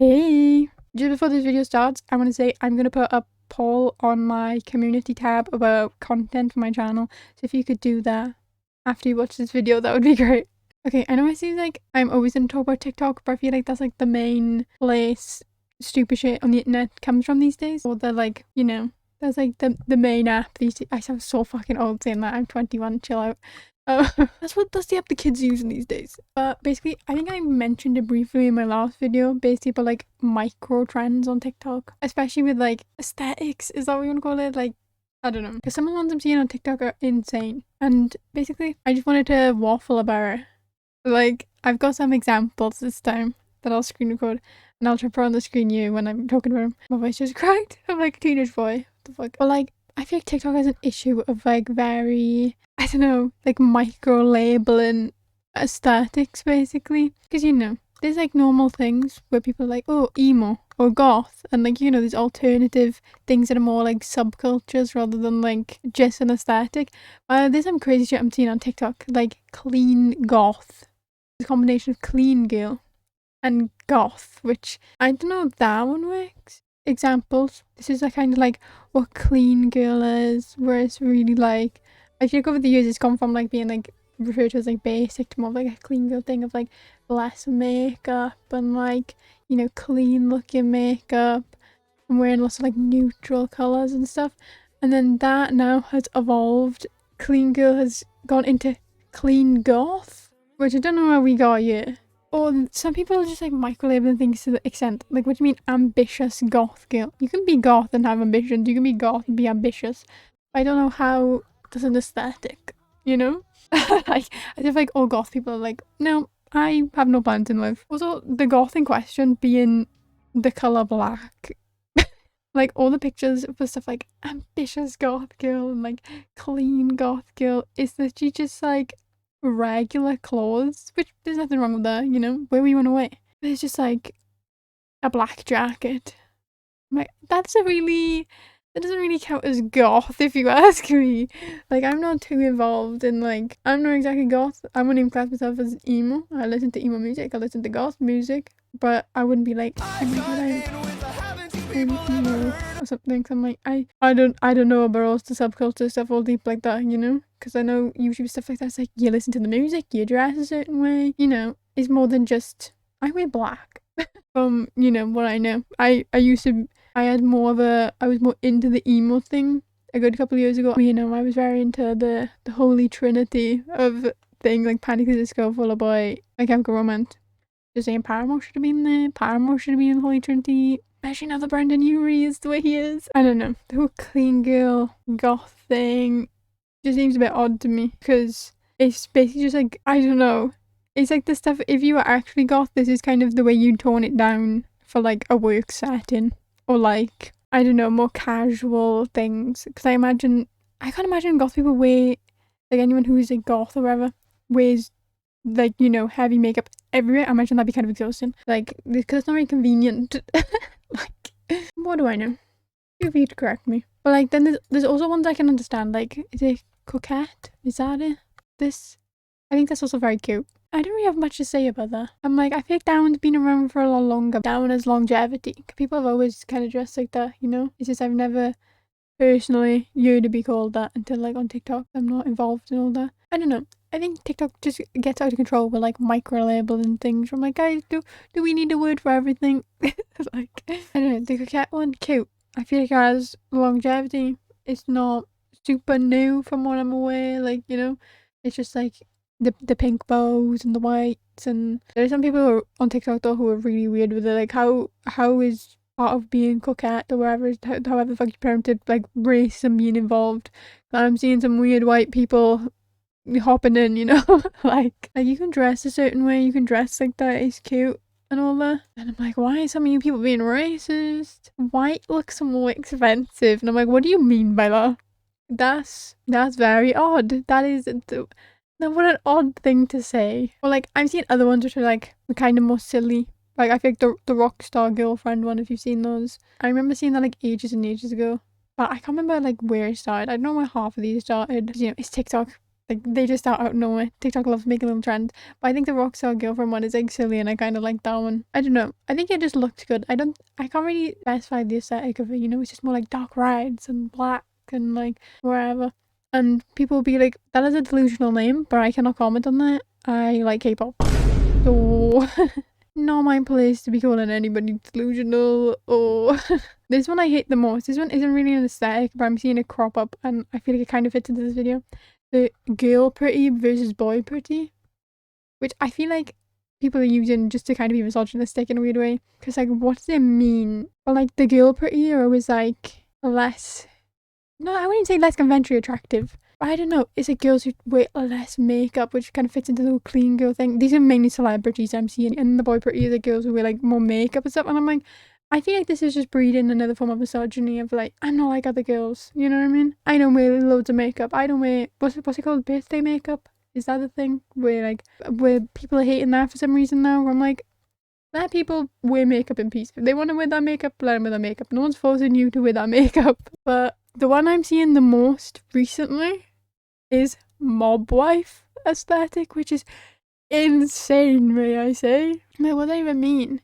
Hey! Just before this video starts, I want to say I'm going to put a poll on my community tab about content for my channel. So if you could do that after you watch this video, that would be great. Okay, I know it seems like I'm always going to talk about TikTok, but I feel like that's like the main place stupid shit on the internet comes from these days. Or the like, you know, that's like the main app these days. I sound so fucking old saying that. I'm 21, chill out. That's the app the kids using these days. But basically, I think I mentioned it briefly in my last video, basically about like micro trends on TikTok, especially with like aesthetics. Is that what you want to call it? Like, I don't know, because some of the ones I'm seeing on TikTok are insane. And basically, I just wanted to waffle about it. Like, I've got some examples this time that I'll screen record, and I'll try to put on the screen you when I'm talking about them. My voice just cracked. I'm like a teenage boy. What the fuck? But like, I feel like TikTok has an issue of like very, I don't know, like micro labeling aesthetics basically. Because you know, there's like normal things where people are like, oh, emo or goth, and like, you know, there's alternative things that are more like subcultures rather than like just an aesthetic. There's some crazy shit I'm seeing on TikTok, like clean goth. It's a combination of clean girl and goth, which I don't know if that one works. Examples. This is a kind of like what clean girl is, where it's really like, I feel like over the years it's gone from like being like referred to as like basic to more of like a clean girl thing of like less makeup and like, you know, clean looking makeup and wearing lots of like neutral colours and stuff. And then that now has evolved. Clean girl has gone into clean goth, which I don't know how we got yet. Or some people are just like micro-labeling things to the extent, like, what do you mean ambitious goth girl? You can be goth and have ambitions, you can be goth and be ambitious. I don't know how that's an aesthetic, you know? Like, I feel like all goth people are like, no, I have no plans in life. Also, the goth in question being the colour black. Like, all the pictures for stuff like ambitious goth girl and like clean goth girl is literally just like regular clothes, which there's nothing wrong with that, you know, where we want to wear. But it's just like a black jacket. I'm like, that doesn't really count as goth if you ask me. Like, I'm not too involved in like, I'm not exactly goth. I wouldn't even class myself as emo. I listen to emo music, I listen to goth music, but I wouldn't be like, I'm emo or something. So I'm like, I don't know about all the subculture stuff all deep like that, you know? Because I know usually stuff like that's like, you listen to the music, you dress a certain way, you know, it's more than just, I wear black. You know, what I know. I was more into the emo thing a good couple of years ago. You know, I was very into the holy trinity of things like Panic at the Disco, Fall Out Boy, My Chemical Romance. Just saying Paramore should have been there. Paramore should have been in the holy trinity. Especially now that Brandon Urie is the way he is. I don't know. The whole clean girl goth thing just seems a bit odd to me, because it's basically just like, I don't know. It's like the stuff, if you were actually goth, this is kind of the way you tone it down for like a work setting. Or like, I don't know, more casual things. Because I can't imagine goth people wear, like anyone who is like goth or whatever, wears like, you know, heavy makeup everywhere. I imagine that'd be kind of exhausting. Like, because it's not very convenient. Like, what do I know? Feel free to correct me. But like, then there's also ones I can understand. Like, is it coquette? Is that it? I think that's also very cute. I don't really have much to say about that. I'm like, I feel like that one's been around for a lot longer. That one has longevity. People have always kind of dressed like that, you know? It's just I've never personally yearned to be called that until like on TikTok. I'm not involved in all that. I don't know. I think TikTok just gets out of control with like micro labeling things. I'm like, guys, do we need a word for everything? Like, I don't know, the coquette one, cute. I feel like it has longevity. It's not super new from what I'm aware. Like, you know, it's just like the pink bows and the whites, and there are some people who are on TikTok though who are really weird with it. Like, how is part of being coquette or whatever, however the fuck you parented, like racism being involved? I'm seeing some weird white people hopping in, you know. like you can dress a certain way, you can dress like that, it's cute and all that. And I'm like, why are some of you people being racist? White looks more expensive. And I'm like, what do you mean by that? That's very odd. That is, now what an odd thing to say. Or like, I've seen other ones which are like kind of more silly. Like, I think the Rockstar Girlfriend one, if you've seen those. I remember seeing that like ages and ages ago. But I can't remember like where it started. I don't know where half of these started. You know, it's TikTok. Like, they just start out of nowhere. TikTok loves making little trends. But I think the Rockstar Girlfriend one is like silly, and I kind of like that one. I don't know. I think it just looked good. I can't really specify the aesthetic of it, you know? It's just more like dark reds and black and like wherever. And people will be like, that is a delusional name, but I cannot comment on that. I like K-pop. So, not my place to be calling anybody delusional. Or this one I hate the most. This one isn't really an aesthetic, but I'm seeing it crop up, and I feel like it kind of fits into this video. The girl pretty versus boy pretty, which I feel like people are using just to kind of be misogynistic in a weird way. Because, like, what does it mean? Well, like, the girl pretty are always like less, no, I wouldn't say less conventionally attractive. I don't know. It's like girls who wear less makeup, which kind of fits into the whole clean girl thing. These are mainly celebrities I'm seeing, and the boy pretty are the girls who wear like more makeup and stuff. And I'm like, I feel like this is just breeding another form of misogyny of like, I'm not like other girls. You know what I mean? I don't wear loads of makeup. I don't wear what's it called? Birthday makeup? Is that the thing? Where people are hating that for some reason now? Where I'm like, let people wear makeup in peace. If they want to wear that makeup, let them wear that makeup. No one's forcing you to wear that makeup. But the one I'm seeing the most recently is mob wife aesthetic, which is insane, may I say. Like, what does that even mean?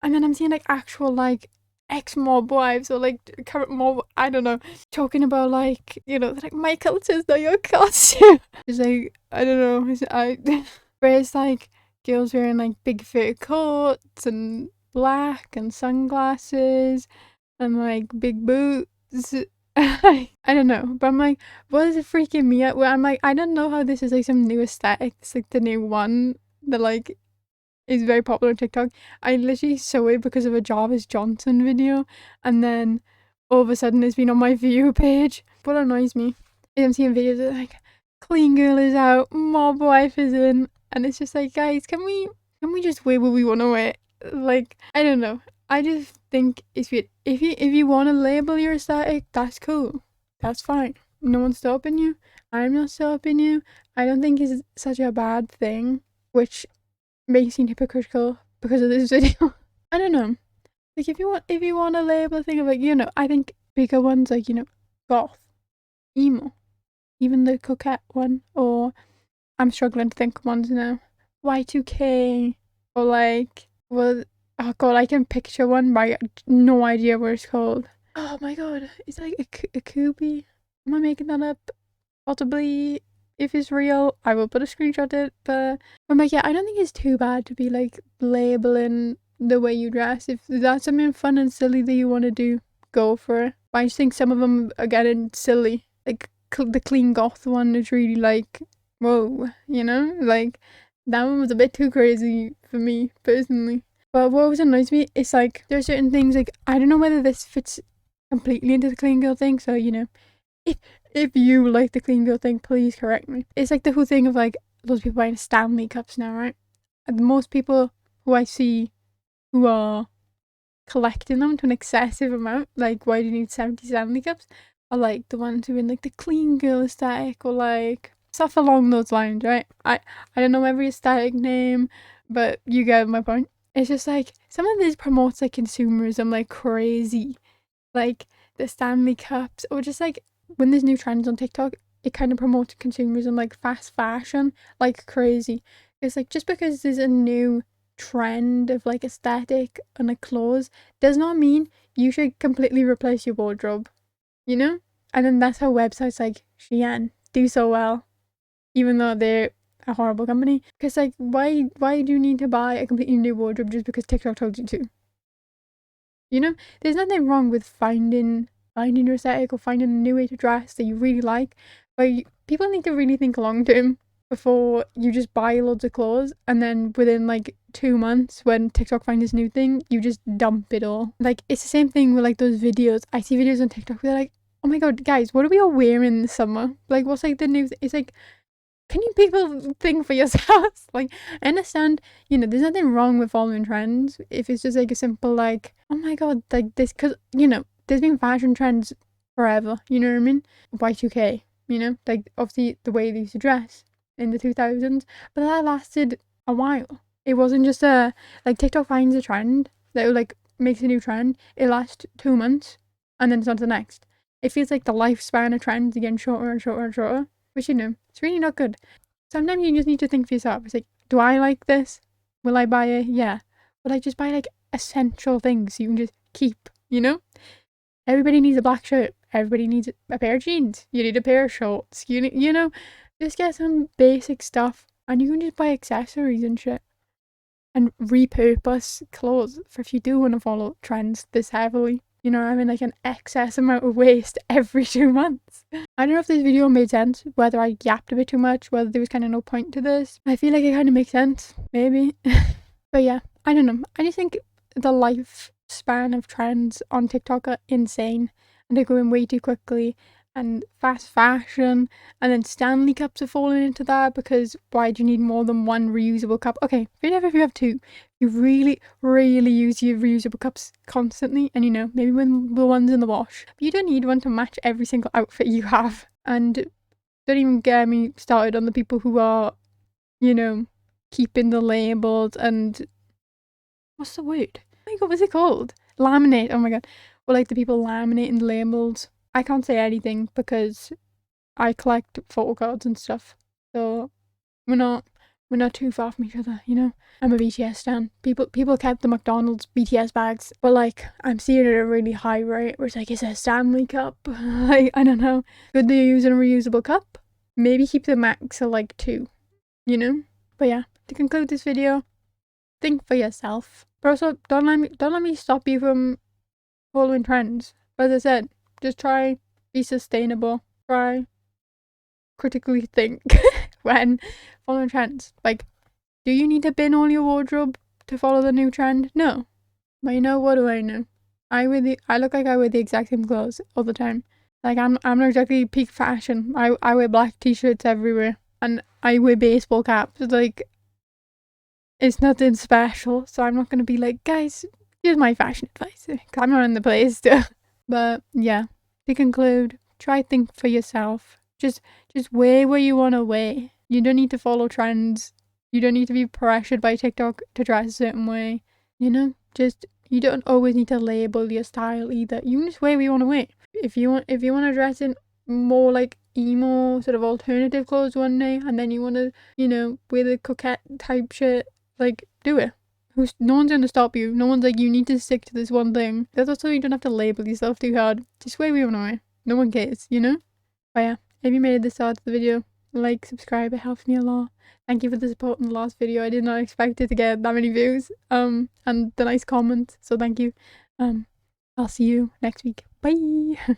And then I'm seeing like actual like ex-mob wives or like current mob, I don't know, talking about like, you know, like, my culture's not your culture. It's like, I don't know, where it's like girls wearing like big fur coats and black and sunglasses and like big boots. I don't know, but I'm like, what is it freaking me out? Where I'm like, I don't know how this is like some new aesthetic. It's like the new one that like is very popular on TikTok. I literally saw it because of a Jarvis Johnson video, and then all of a sudden it's been on my view page. What annoys me is I'm seeing videos that like clean girl is out, mob wife is in, and it's just like, guys, can we just wear what we want to wear? Like, I don't know. I just think it's weird. If you want to label your aesthetic, that's cool. That's fine. No one's stopping you. I'm not stopping you. I don't think it's such a bad thing, which may seem hypocritical because of this video. I don't know. Like, if you want to label a thing of like, you know, I think bigger ones like, you know, goth, emo, even the coquette one, or I'm struggling to think of ones now. Y2K, or like, well, oh god, I can picture one, but I got no idea what it's called. Oh my god, it's like a Kubi. Am I making that up? Possibly. If it's real, I will put a screenshot of it, but I'm like, yeah, I don't think it's too bad to be like labeling the way you dress. If that's something fun and silly that you want to do, go for it. But I just think some of them are getting silly. Like the clean goth one is really like, whoa, you know? Like, that one was a bit too crazy for me, personally. But what always annoys me is like, there are certain things, like, I don't know whether this fits completely into the clean girl thing, so, you know, if you like the clean girl thing, please correct me. It's like the whole thing of like, those people buying Stanley cups now, right? And most people who I see who are collecting them to an excessive amount, like, why do you need 70 Stanley cups? Are like the ones who are in like the clean girl aesthetic, or like stuff along those lines, right? I don't know every aesthetic name, but you get my point. It's just like, some of this promotes like consumerism like crazy. Like the Stanley cups, or just like when there's new trends on TikTok, it kind of promotes consumerism, like fast fashion, like crazy. It's like, just because there's a new trend of like aesthetic and like clothes does not mean you should completely replace your wardrobe, you know? And then that's how websites like Shein do so well, even though they're a horrible company. Because like, why do you need to buy a completely new wardrobe just because TikTok told you to? You know, there's nothing wrong with finding your aesthetic or finding a new way to dress that you really like, but people need to really think long term before you just buy loads of clothes and then within like 2 months, when TikTok finds this new thing, you just dump it all. Like, it's the same thing with like those videos. I see videos on TikTok where they're like, oh my god, guys, what are we all wearing this summer? Like, what's like the new it's like, can you people think for yourselves? Like, I understand, you know, there's nothing wrong with following trends if it's just like a simple like, oh my god, like this, because, you know, there's been fashion trends forever, you know what I mean? Y2K, you know, like obviously the way they used to dress in the 2000s, but that lasted a while. It wasn't just like TikTok finds a trend that like makes a new trend, it lasts 2 months and then it's on to the next. It feels like the lifespan of trends is getting shorter and shorter and shorter. which, you know, it's really not good. Sometimes you just need to think for yourself. It's like, do I like this? Will I buy it? Yeah. But I just buy like essential things you can just keep, you know? Everybody needs a black shirt. Everybody needs a pair of jeans. You need a pair of shorts. You know, just get some basic stuff and you can just buy accessories and shit. And repurpose clothes for if you do want to follow trends this heavily. You know, having like an excess amount of waste every 2 months. I don't know if this video made sense, whether I yapped a bit too much, whether there was kind of no point to this. I feel like it kind of makes sense, maybe. But yeah, I don't know. I just think the lifespan of trends on TikTok are insane and they're going way too quickly. And fast fashion, and then Stanley cups are falling into that because why do you need more than one reusable cup? Okay, fair enough if you have two. You really, really use your reusable cups constantly, and you know, maybe when the one's in the wash. But you don't need one to match every single outfit you have. And don't even get me started on the people who are, you know, keeping the labels and what's the word? Oh my god, what's it called? Laminate. Oh my god. Or like the people laminating the labels. I can't say anything because I collect photo cards and stuff. So we're not too far from each other, you know? I'm a BTS stan. People kept the McDonald's BTS bags, but like I'm seeing it at a really high rate where it's like, it's a Stanley cup. Like, I don't know. Good they're using a reusable cup. Maybe keep the max at like 2, you know? But yeah, to conclude this video, think for yourself. But also don't let me stop you from following trends. As I said, just try be sustainable. Try critically think when following trends. Like, do you need to bin all your wardrobe to follow the new trend? No. But you know, what do I know? I look like I wear the exact same clothes all the time. Like I'm not exactly peak fashion. I wear black t-shirts everywhere and I wear baseball caps. Like, it's nothing special. So I'm not gonna be like, guys, here's my fashion advice. I'm not in the place to. But yeah, to conclude, try think for yourself. Just wear what you want to wear. You don't need to follow trends. You don't need to be pressured by TikTok to dress a certain way. You know, you don't always need to label your style either. You can just wear what you want to wear. If you want to dress in more like emo sort of alternative clothes one day, and then you want to, you know, wear the coquette type shit, like, do it. No one's gonna stop you. No one's like, you need to stick to this one thing. That's also, you don't have to label yourself too hard. Just wear what you want to wear. No one cares, you know? But yeah, if you made it this far to the video, like, subscribe, it helps me a lot. Thank you for the support in the last video. I did not expect it to get that many views. And the nice comments. So thank you. I'll see you next week. Bye.